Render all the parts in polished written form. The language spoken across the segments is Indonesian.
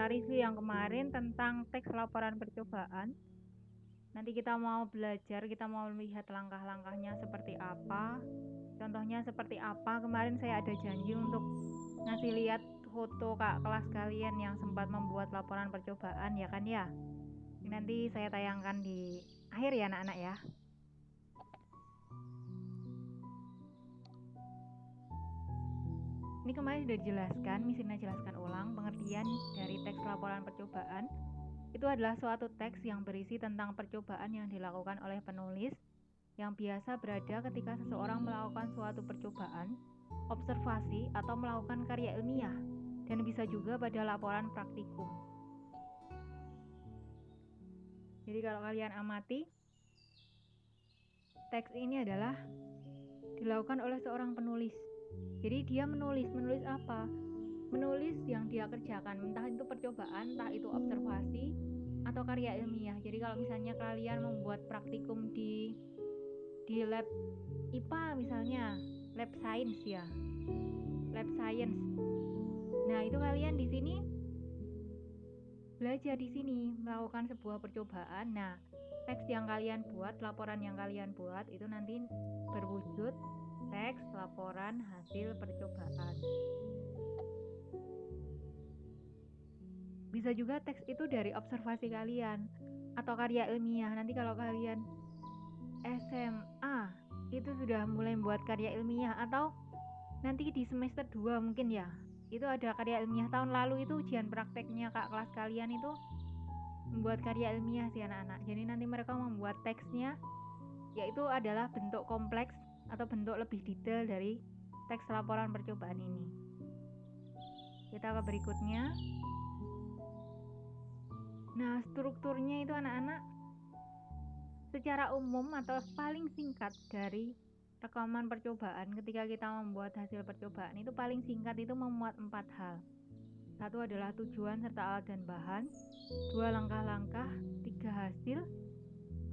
kita review yang kemarin tentang teks laporan percobaan. Nanti kita mau belajar, kita mau melihat langkah-langkahnya seperti apa. Contohnya seperti apa. Kemarin saya ada janji untuk ngasih lihat foto kak kelas kalian yang sempat membuat laporan percobaan, ya kan ya? Nanti saya tayangkan di akhir ya anak-anak ya. Ini kemarin sudah dijelaskan, misalnya jelaskan ulang pengertian dari teks laporan percobaan. Itu adalah suatu teks yang berisi tentang percobaan yang dilakukan oleh penulis yang biasa berada ketika seseorang melakukan suatu percobaan, observasi, atau melakukan karya ilmiah, dan bisa juga pada laporan praktikum. Jadi kalau kalian amati, teks ini adalah dilakukan oleh seorang penulis. Jadi dia menulis apa? Menulis yang dia kerjakan, entah itu percobaan, entah itu observasi, atau karya ilmiah. Jadi kalau misalnya kalian membuat praktikum di lab IPA misalnya, lab science ya, lab science. Nah itu kalian di sini belajar di sini melakukan sebuah percobaan. Nah teks yang kalian buat, laporan yang kalian buat itu nanti berwujud teks laporan hasil percobaan. Bisa juga teks itu dari observasi kalian atau karya ilmiah. Nanti kalau kalian SMA itu sudah mulai membuat karya ilmiah, atau nanti di semester 2 mungkin ya, itu ada karya ilmiah. Tahun lalu itu ujian prakteknya kak kelas kalian itu membuat karya ilmiah sih anak-anak. Jadi nanti mereka membuat teksnya, yaitu adalah bentuk kompleks atau bentuk lebih detail dari teks laporan percobaan ini. Kita ke berikutnya. Nah strukturnya itu anak-anak secara umum atau paling singkat dari rekaman percobaan ketika kita membuat hasil percobaan itu paling singkat itu memuat 4 hal. 1 adalah tujuan serta alat dan bahan, 2 langkah-langkah, 3 hasil,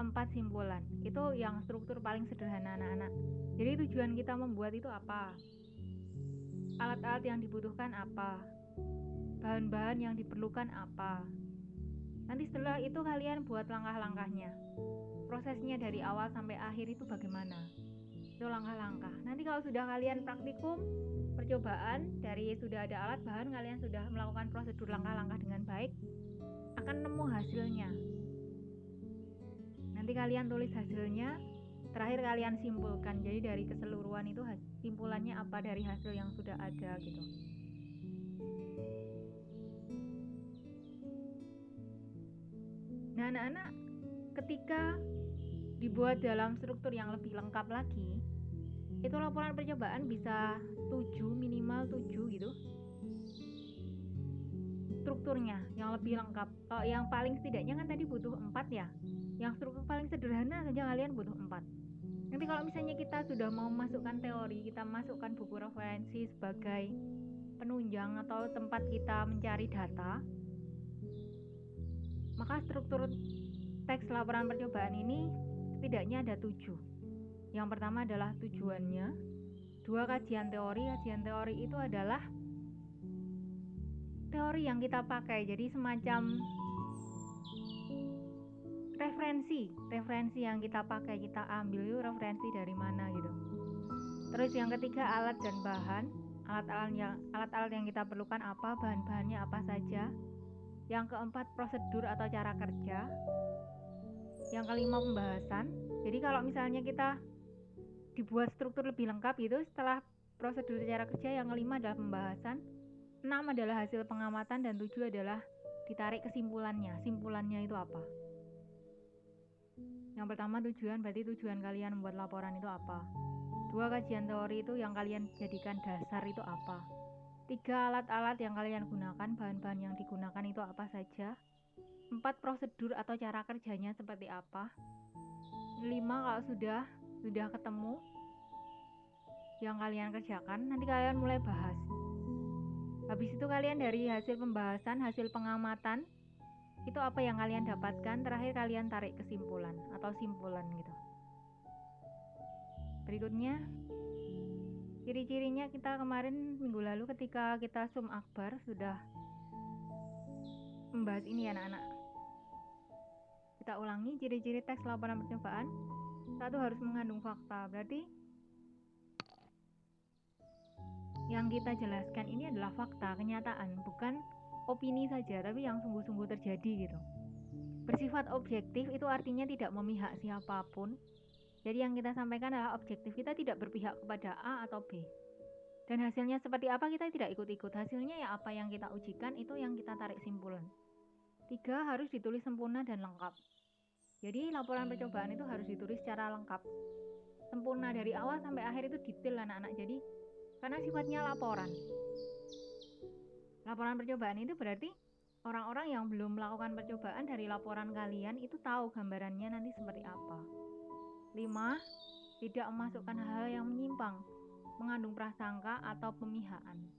4 simpulan. Itu yang struktur paling sederhana anak-anak. Jadi tujuan kita membuat itu apa? Alat-alat yang dibutuhkan apa? Bahan-bahan yang diperlukan apa? Nanti setelah itu kalian buat langkah-langkahnya. Prosesnya dari awal sampai akhir itu bagaimana? Itu langkah-langkah. Nanti kalau sudah kalian praktikum percobaan, dari sudah ada alat bahan, kalian sudah melakukan prosedur langkah-langkah dengan baik, akan nemu hasilnya. Nanti kalian tulis hasilnya, terakhir kalian simpulkan. Jadi dari keseluruhan itu simpulannya apa dari hasil yang sudah ada gitu. Nah anak-anak, ketika dibuat dalam struktur yang lebih lengkap lagi, itu laporan percobaan bisa 7, minimal 7 gitu strukturnya yang lebih lengkap. Kalau yang paling setidaknya kan tadi butuh 4 ya, yang struktur paling sederhana saja kalian butuh 4. Nanti kalau misalnya kita sudah mau masukkan teori, kita masukkan buku referensi sebagai penunjang atau tempat kita mencari data, maka struktur teks laporan percobaan ini setidaknya ada 7. Yang pertama adalah tujuannya, 2 kajian teori. Kajian teori itu adalah teori yang kita pakai, jadi semacam referensi yang kita pakai, kita ambil itu referensi dari mana gitu. Terus yang ketiga alat dan bahan, alat-alat yang kita perlukan apa, bahan-bahannya apa saja. Yang keempat prosedur atau cara kerja. Yang kelima pembahasan. Jadi kalau misalnya kita dibuat struktur lebih lengkap gitu, setelah prosedur cara kerja, yang kelima adalah pembahasan, 6 adalah hasil pengamatan, dan 7 adalah ditarik kesimpulannya. Simpulannya itu apa? Yang pertama tujuan, berarti tujuan kalian membuat laporan itu apa? 2 kajian teori itu yang kalian jadikan dasar itu apa? 3 alat-alat yang kalian gunakan, bahan-bahan yang digunakan itu apa saja? 4 prosedur atau cara kerjanya seperti apa? 5 kalau sudah ketemu yang kalian kerjakan, nanti kalian mulai bahas. Habis itu kalian dari hasil pembahasan, hasil pengamatan, itu apa yang kalian dapatkan, terakhir kalian tarik kesimpulan atau simpulan gitu. Berikutnya, ciri-cirinya kita kemarin minggu lalu ketika kita Zoom akbar sudah membahas ini ya anak-anak. Kita ulangi ciri-ciri teks laporan percobaan. 1, harus mengandung fakta. Berarti yang kita jelaskan ini adalah fakta, kenyataan, bukan opini saja, tapi yang sungguh-sungguh terjadi gitu. Bersifat objektif itu artinya tidak memihak siapapun. Jadi yang kita sampaikan adalah objektif, kita tidak berpihak kepada A atau B. Dan hasilnya seperti apa kita tidak ikut-ikut. Hasilnya ya apa yang kita ujikan itu yang kita tarik simpulan. 3, harus ditulis sempurna dan lengkap. Jadi laporan percobaan itu harus ditulis secara lengkap, sempurna dari awal sampai akhir, itu detail anak-anak. Jadi karena sifatnya laporan percobaan itu berarti orang-orang yang belum melakukan percobaan dari laporan kalian itu tahu gambarannya nanti seperti apa. 5, tidak memasukkan hal yang menyimpang, mengandung prasangka atau pemihakan.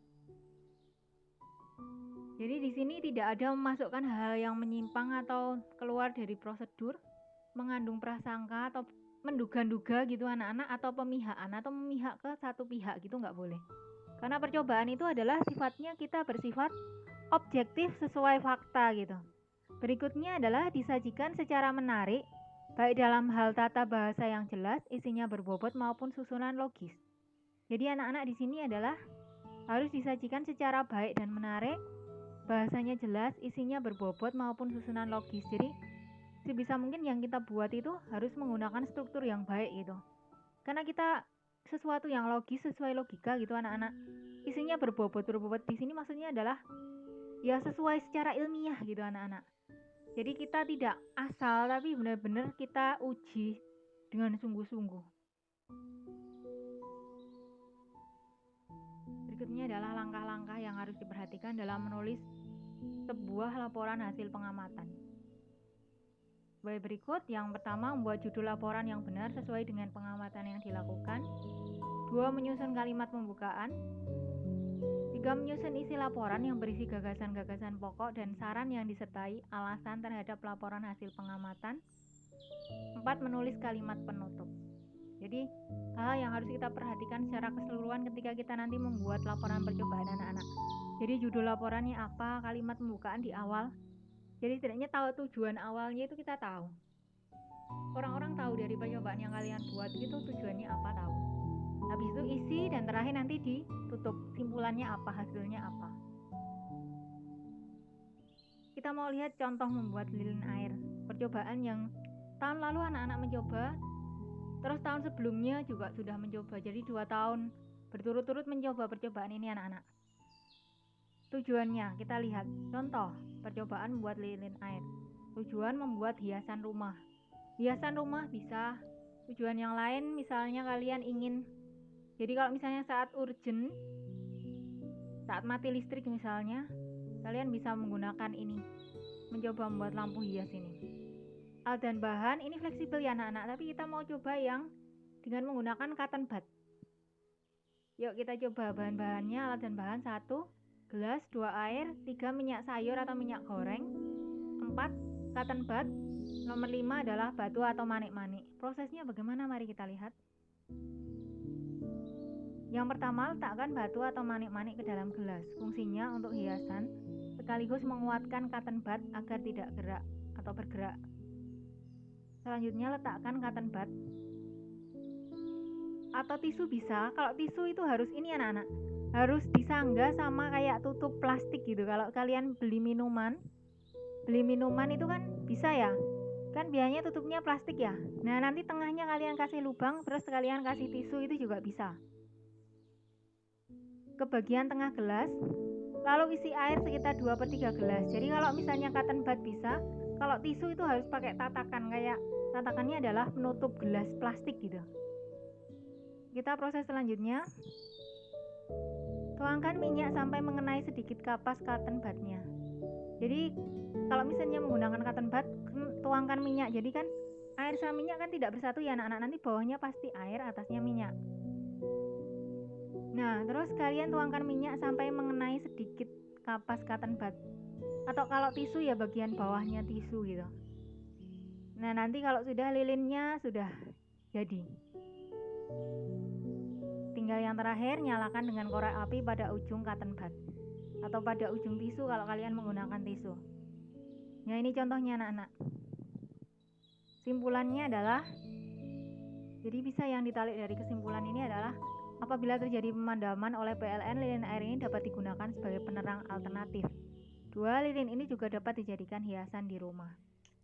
Jadi di sini tidak ada memasukkan hal yang menyimpang atau keluar dari prosedur, mengandung prasangka atau menduga-duga gitu anak-anak, atau pemihakan atau memihak ke satu pihak gitu, nggak boleh. Karena percobaan itu adalah sifatnya kita bersifat objektif sesuai fakta gitu. Berikutnya adalah disajikan secara menarik, baik dalam hal tata bahasa yang jelas, isinya berbobot maupun susunan logis. Jadi anak-anak di sini adalah harus disajikan secara baik dan menarik, bahasanya jelas, isinya berbobot maupun susunan logis. Jadi sebisa mungkin yang kita buat itu harus menggunakan struktur yang baik gitu. Karena kita sesuatu yang logis sesuai logika gitu anak-anak. Isinya berbobot di sini maksudnya adalah ya sesuai secara ilmiah gitu anak-anak. Jadi kita tidak asal, tapi benar-benar kita uji dengan sungguh-sungguh. Berikutnya adalah langkah-langkah yang harus diperhatikan dalam menulis sebuah laporan hasil pengamatan. Baik, berikut. Yang pertama, membuat judul laporan yang benar sesuai dengan pengamatan yang dilakukan. 2, menyusun kalimat pembukaan. 3, menyusun isi laporan yang berisi gagasan-gagasan pokok dan saran yang disertai alasan terhadap laporan hasil pengamatan. 4, menulis kalimat penutup. Jadi hal yang harus kita perhatikan secara keseluruhan ketika kita nanti membuat laporan percobaan anak-anak. Jadi judul laporannya apa, kalimat pembukaan di awal. Jadi setidaknya tahu tujuan awalnya itu kita tahu. Orang-orang tahu dari percobaan yang kalian buat itu tujuannya apa, tahu. Habis itu isi dan terakhir nanti ditutup simpulannya apa, hasilnya apa. Kita mau lihat contoh membuat lilin air. Percobaan yang tahun lalu anak-anak mencoba, terus tahun sebelumnya juga sudah mencoba. Jadi 2 tahun berturut-turut mencoba percobaan ini anak-anak. Tujuannya kita lihat. Contoh percobaan membuat lilin air. Tujuan membuat hiasan rumah. Hiasan rumah bisa tujuan yang lain, misalnya kalian ingin, jadi kalau misalnya saat urgent, saat mati listrik misalnya, kalian bisa menggunakan ini, mencoba membuat lampu hias ini. Alat dan bahan ini fleksibel ya anak-anak, tapi kita mau coba yang dengan menggunakan cotton bud. Yuk kita coba bahan-bahannya. Alat dan bahan: 1, gelas, 2 air, 3 minyak sayur atau minyak goreng, 4 cotton bud, nomor 5 adalah batu atau manik-manik. Prosesnya bagaimana? Mari kita lihat. Yang pertama, letakkan batu atau manik-manik ke dalam gelas. Fungsinya untuk hiasan sekaligus menguatkan cotton bud agar tidak gerak atau bergerak. Selanjutnya, letakkan cotton bud atau tisu bisa. Kalau tisu itu harus ini anak-anak, harus disanggah sama kayak tutup plastik gitu. Kalau kalian beli minuman itu kan bisa ya, kan biasanya tutupnya plastik ya. Nah nanti tengahnya kalian kasih lubang, terus kalian kasih tisu, itu juga bisa. Ke bagian tengah gelas, lalu isi air sekitar 2/3 gelas. Jadi kalau misalnya cotton bud bisa, kalau tisu itu harus pakai tatakan, kayak tatakannya adalah penutup gelas plastik gitu. Kita proses selanjutnya. Tuangkan minyak sampai mengenai sedikit kapas cotton budnya. Jadi kalau misalnya menggunakan cotton bud, tuangkan minyak. Jadi kan air sama minyak kan tidak bersatu ya anak-anak, nanti bawahnya pasti air, atasnya minyak. Nah terus kalian tuangkan minyak sampai mengenai sedikit kapas cotton bud, atau kalau tisu ya bagian bawahnya tisu gitu. Nah nanti kalau sudah, lilinnya sudah jadi. Tinggal yang terakhir, nyalakan dengan korek api pada ujung cotton bud atau pada ujung tisu kalau kalian menggunakan tisu. Ya, ini contohnya anak-anak. Simpulannya adalah, jadi bisa yang ditarik dari kesimpulan ini adalah apabila terjadi pemadaman oleh PLN, lilin air ini dapat digunakan sebagai penerang alternatif. Dua lilin ini juga dapat dijadikan hiasan di rumah.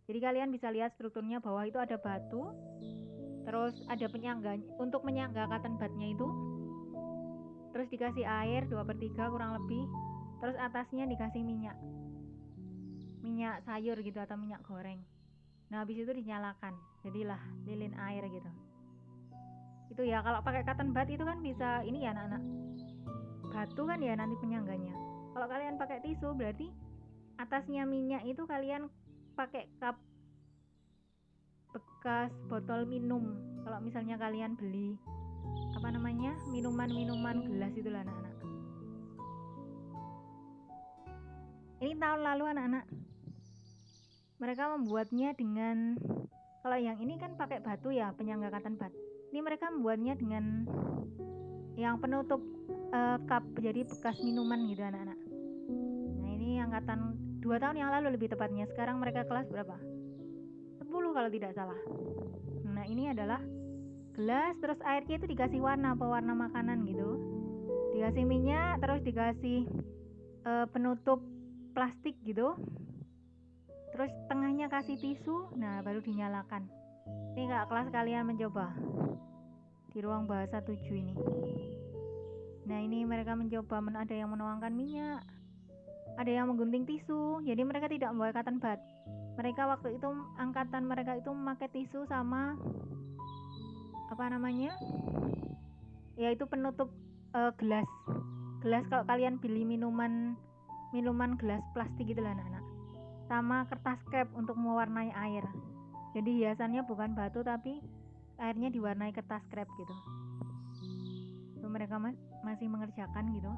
Jadi kalian bisa lihat strukturnya, bawah itu ada batu, terus ada penyangga untuk menyangga cotton budnya itu, terus dikasih air 2/3 kurang lebih, terus atasnya dikasih minyak sayur gitu atau minyak goreng. Nah, habis itu dinyalakan, jadilah lilin air gitu. Itu ya, kalau pakai cotton bud itu kan bisa ini ya anak-anak, batu kan ya nanti penyangganya. Kalau kalian pakai tisu berarti atasnya minyak itu kalian pakai cup bekas botol minum. Kalau misalnya kalian beli minuman gelas itulah anak-anak. Ini tahun lalu anak-anak, mereka membuatnya dengan, kalau yang ini kan pakai batu ya, penyangga cotton bud. Ini mereka membuatnya dengan yang penutup cup, jadi bekas minuman gitu anak-anak. Nah, ini angkatan 2 tahun yang lalu lebih tepatnya. Sekarang mereka kelas berapa? 10 kalau tidak salah. Nah, ini adalah gelas, terus airnya itu dikasih warna, pewarna makanan gitu. Dikasih minyak, terus dikasih penutup plastik gitu. Terus tengahnya kasih tisu, nah baru dinyalakan. Ini kak kelas kalian mencoba di ruang bahasa 7 ini. Nah, ini mereka mencoba, ada yang menuangkan minyak, ada yang menggunting tisu. Jadi mereka tidak membawa cotton bud. Mereka waktu itu, angkatan mereka itu memakai tisu sama yaitu penutup gelas. Kalau kalian beli minuman gelas plastik gitu lah anak-anak, sama kertas krep untuk mewarnai air. Jadi hiasannya bukan batu tapi airnya diwarnai kertas krep gitu. Itu mereka masih mengerjakan gitu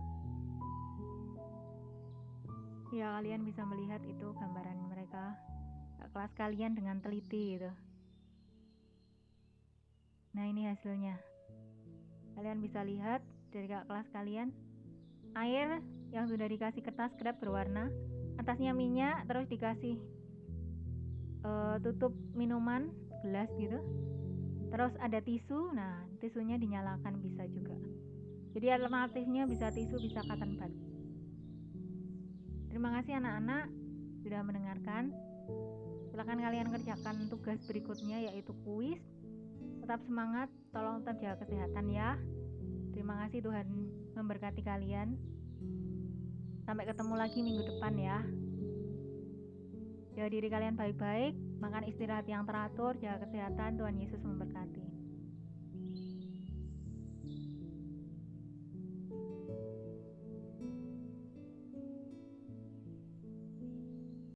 ya, kalian bisa melihat itu gambaran mereka kelas kalian dengan teliti gitu. Nah, ini hasilnya, kalian bisa lihat dari kelas kalian, air yang sudah dikasih kertas krep berwarna, atasnya minyak, terus dikasih tutup minuman gelas gitu, terus ada tisu. Nah, tisunya dinyalakan bisa juga. Jadi alternatifnya bisa tisu, bisa cotton bud. Terima kasih anak-anak sudah mendengarkan. Silakan kalian kerjakan tugas berikutnya, yaitu kuis. Tetap semangat, tolong tetap jaga kesehatan ya. Terima kasih, Tuhan memberkati kalian. Sampai ketemu lagi minggu depan ya. Jaga diri kalian baik-baik, makan istirahat yang teratur, jaga kesehatan. Tuhan Yesus memberkati.